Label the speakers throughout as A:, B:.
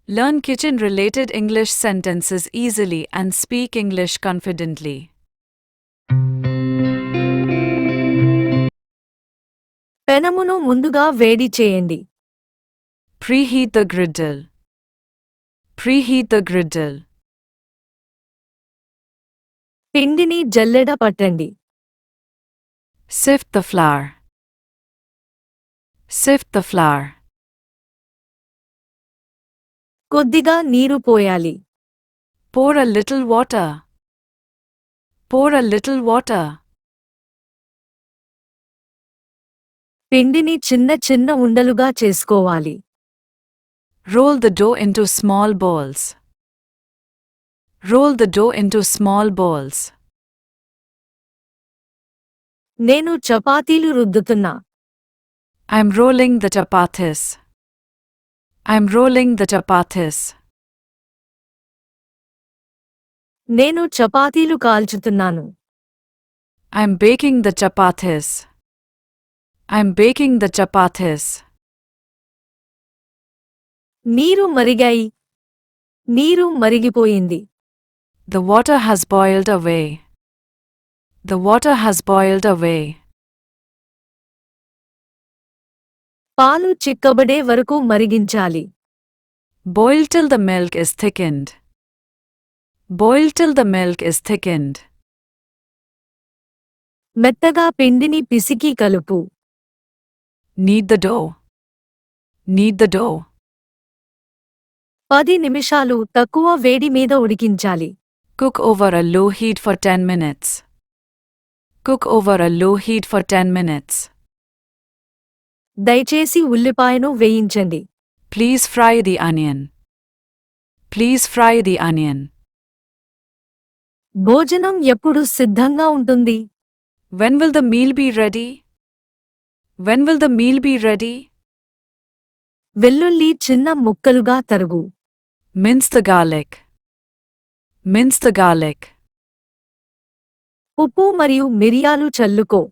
A: Learn kitchen-related English sentences easily and speak English confidently.
B: పెనమును ముందుగా వేడి చేయండి.
A: Preheat the griddle. Preheat the griddle.
B: పిండిని జల్లెడ పట్టండి.
A: Sift the flour. Sift the flour.
B: కొద్దిగా నీరు పోయాలి.
A: Pour a little water. Pour a little water.
B: పిండిని చిన్న చిన్న ఉండలుగా చేసుకోవాలి.
A: Roll the dough into small balls. Roll the dough into small balls.
B: నేను చపాతీలు రుద్దుతున్నా.
A: I'm rolling the chapatis. I'm rolling the chapatis.
B: నేను చపాతీలు కాల్చుతున్నాను.
A: I'm baking the chapatis. I'm baking the chapatis.
B: నీరు మరిగాయి. నీరు మరిగిపోయింది.
A: The water has boiled away. The water has boiled away.
B: పాలు చిక్కబడే వరకు మరిగించాలి.
A: Boil till the milk is thickened. Boil till the milk is thickened.
B: మెత్తగా పిండిని పిసికి కలుపు.
A: Knead the dough. Knead the dough.
B: 10 నిమిషాలు తక్కువ వేడి మీద ఉడికించాలి.
A: Cook over a low heat for 10 minutes. Cook over a low heat for 10 minutes.
B: దయచేసి ఉల్లిపాయను వేయించండి.
A: Please fry the onion. Please fry the onion.
B: భోజనం ఎప్పుడు సిద్ధంగా ఉంటుంది?
A: When will the meal be ready? When will the meal be ready?
B: వెల్లుల్లి చిన్న ముక్కలుగా తరుగు.
A: Mince the garlic. Mince the garlic.
B: ఉప్పు మరియు మిరియాలు చల్లుకో.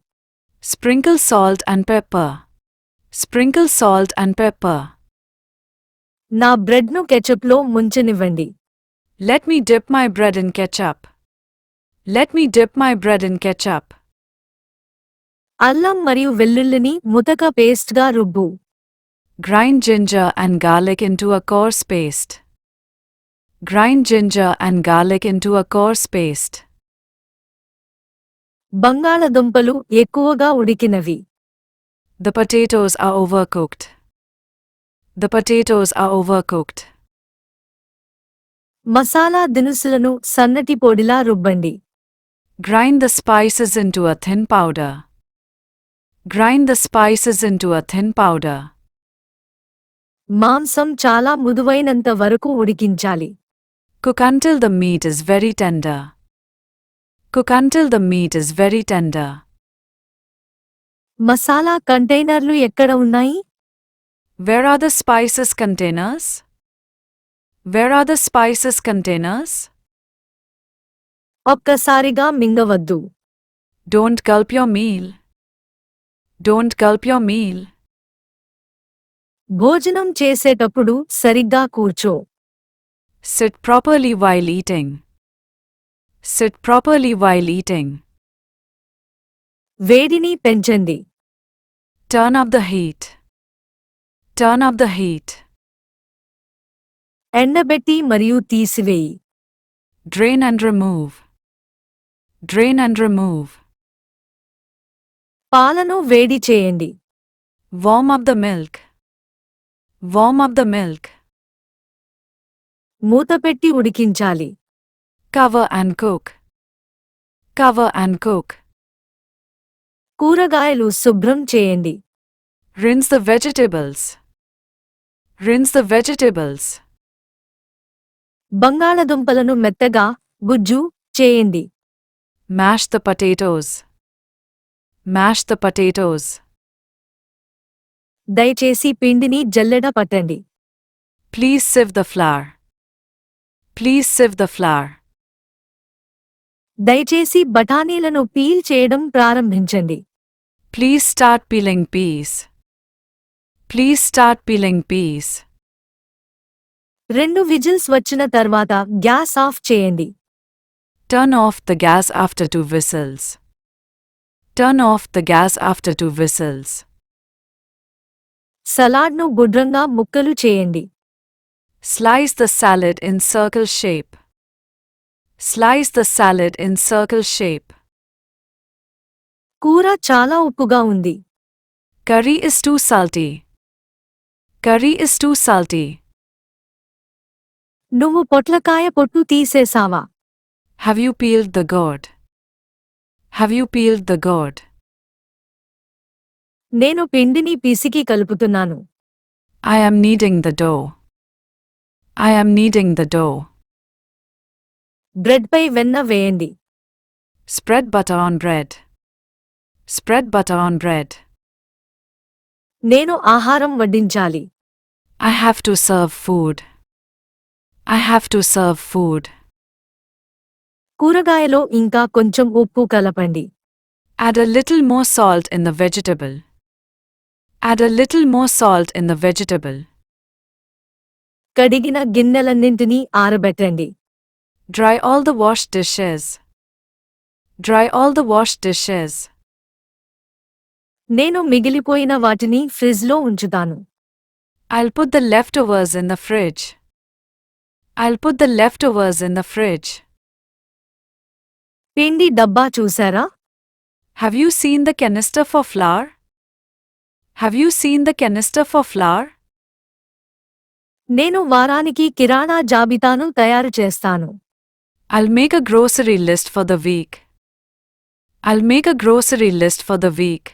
A: Sprinkle salt and pepper. Sprinkle salt and pepper.
B: నా బ్రెడ్ను కెచప్లో ముంచనివ్వండి.
A: Let me dip my bread in ketchup. Let me dip my bread in ketchup.
B: అల్లం మరియు వెల్లుల్లిని ముతక పేస్ట్గా రుబ్బు.
A: Grind ginger and garlic into a coarse paste. Grind ginger and garlic into a coarse paste.
B: బంగాళదుంపలు ఎక్కువగా ఉడికినవి.
A: The potatoes are overcooked. The potatoes are overcooked.
B: Masala దినుసులను సన్నటి పొడిలా రుబ్బండి.
A: Grind the spices into a thin powder. Grind the spices into a thin powder.
B: మాంసం చాలా మృదువైనంత వరకు ఉడికించాలి.
A: Cook until the meat is very tender. Cook until the meat is very tender.
B: Masala కంటైనర్లు ఎక్కడ ఉన్నాయి?
A: Where are the spices containers? Where are the spices containers?
B: ఒక్కసారిగా మింగవద్దు.
A: Don't gulp your meal. Don't gulp your meal.
B: భోజనం చేసేటప్పుడు సరిగ్గా కూర్చో.
A: Sit properly while eating. Sit properly while eating.
B: వేడిని పెంచండి.
A: Turn up the heat. Turn up the heat.
B: ఎండబెట్టి మరియు తీసివేయి.
A: Drain and remove. Drain and remove.
B: పాలను వేడి చేయండి.
A: Warm up the milk. Warm up the milk.
B: మూతపెట్టి ఉడికించాలి.
A: Cover and cook. Cover and cook.
B: కూరగాయలు శుభ్రం చేయండి.
A: Rinse the vegetables. Rinse the vegetables.
B: బంగాళదుంపలను మెత్తగా గుజ్జు చేయండి.
A: Mash the potatoes. Mash the potatoes.
B: దయచేసి పిండిని జల్లెడ పట్టండి.
A: Please sieve the flour. Please sieve the flour.
B: దయచేసి బఠానీలను పీల్ చేయడం ప్రారంభించండి.
A: Please start peeling peas. Please start peeling peas.
B: 2 whistles వచ్చిన తర్వాత గ్యాస్ ఆఫ్ చేయండి.
A: Turn off the gas after 2 whistles. Turn off the gas after 2 whistles.
B: సలాడ్ను గుండ్రంగా ముక్కలు చేయండి.
A: Slice the salad in circle shape. Slice the salad in circle shape.
B: కూర చాలా ఉప్పుగా ఉంది.
A: Curry is too salty. Curry is too salty.
B: నువ్వు పొట్లకాయ పొట్టు తీసేసావా?
A: Have you peeled the gourd? Have you peeled the gourd?
B: నేను పిండిని పిసికి కలుపుతున్నాను.
A: I am kneading the dough. I am kneading the dough.
B: బ్రెడ్పై వెన్న వేయండి.
A: Spread butter on bread. Spread butter on bread.
B: నేను ఆహారం వడ్డించాలి.
A: I have to serve food. I have to serve food.
B: కూరగాయలో ఇంకా కొంచెం ఉప్పు కలపండి.
A: Add a little more salt in the vegetable. Add a little more salt in the vegetable.
B: కడిగిన గిన్నెలన్నింటినీ ఆరబెట్టండి.
A: Dry all the washed dishes. Dry all the washed dishes.
B: నేను మిగిలిపోయిన వాటిని ఫ్రిజ్లో ఉంచుతాను.
A: I'll put the leftovers in the fridge. I'll put the leftovers in the fridge.
B: పిండి డబ్బా చూసారా?
A: Have you seen the canister for flour? Have you seen the canister for flour?
B: నేను వారానికి కిరాణా జాబితాను తయారు చేస్తాను.
A: I'll make a grocery list for the week. I'll make a grocery list for the week.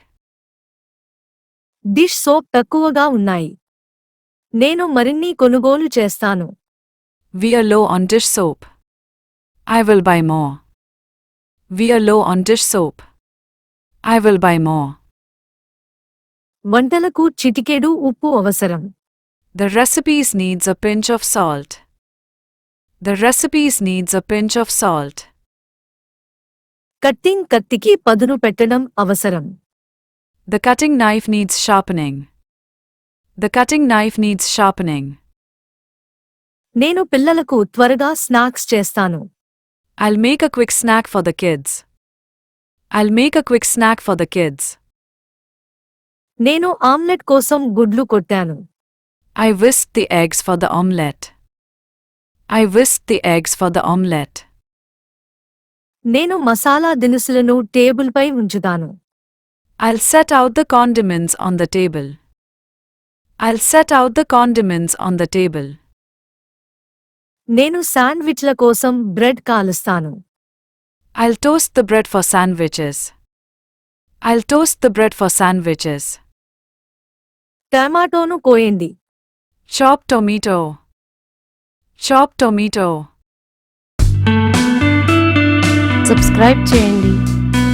B: Dish soap తక్కువగా ఉన్నాయి. నేను మరిన్ని కొనుగోలు చేస్తాను.
A: We are low on dish soap. I will buy more. We are low on dish soap. I will buy more.
B: వంటలకు చిటికెడు ఉప్పు అవసరం.
A: The recipes needs a pinch of salt. The recipes needs a pinch of salt.
B: Cutting కత్తికి పదును పెట్టడం అవసరం.
A: The cutting knife needs sharpening. The cutting knife needs sharpening.
B: నేను పిల్లలకు త్వరగా స్నాక్స్ చేస్తాను.
A: I'll make a quick snack for the kids. I'll make a quick snack for the kids.
B: నేను omelette కోసం గుడ్లు కొట్టాను.
A: I whisked the eggs for the omelette. I whisked the eggs for the omelette.
B: నేను మసాలా దినుసులను టేబుల్పై ఉంచుతాను.
A: I'll set out the condiments on the table. I'll set out the condiments on the table.
B: నేను శాండ్విచ్ల కోసం bread కాలుస్తాను.
A: I'll toast the bread for sandwiches. I'll toast the bread for sandwiches.
B: టమాటోను కోయండి.
A: Chop tomato. Chop tomato.
B: Subscribe చేయండి.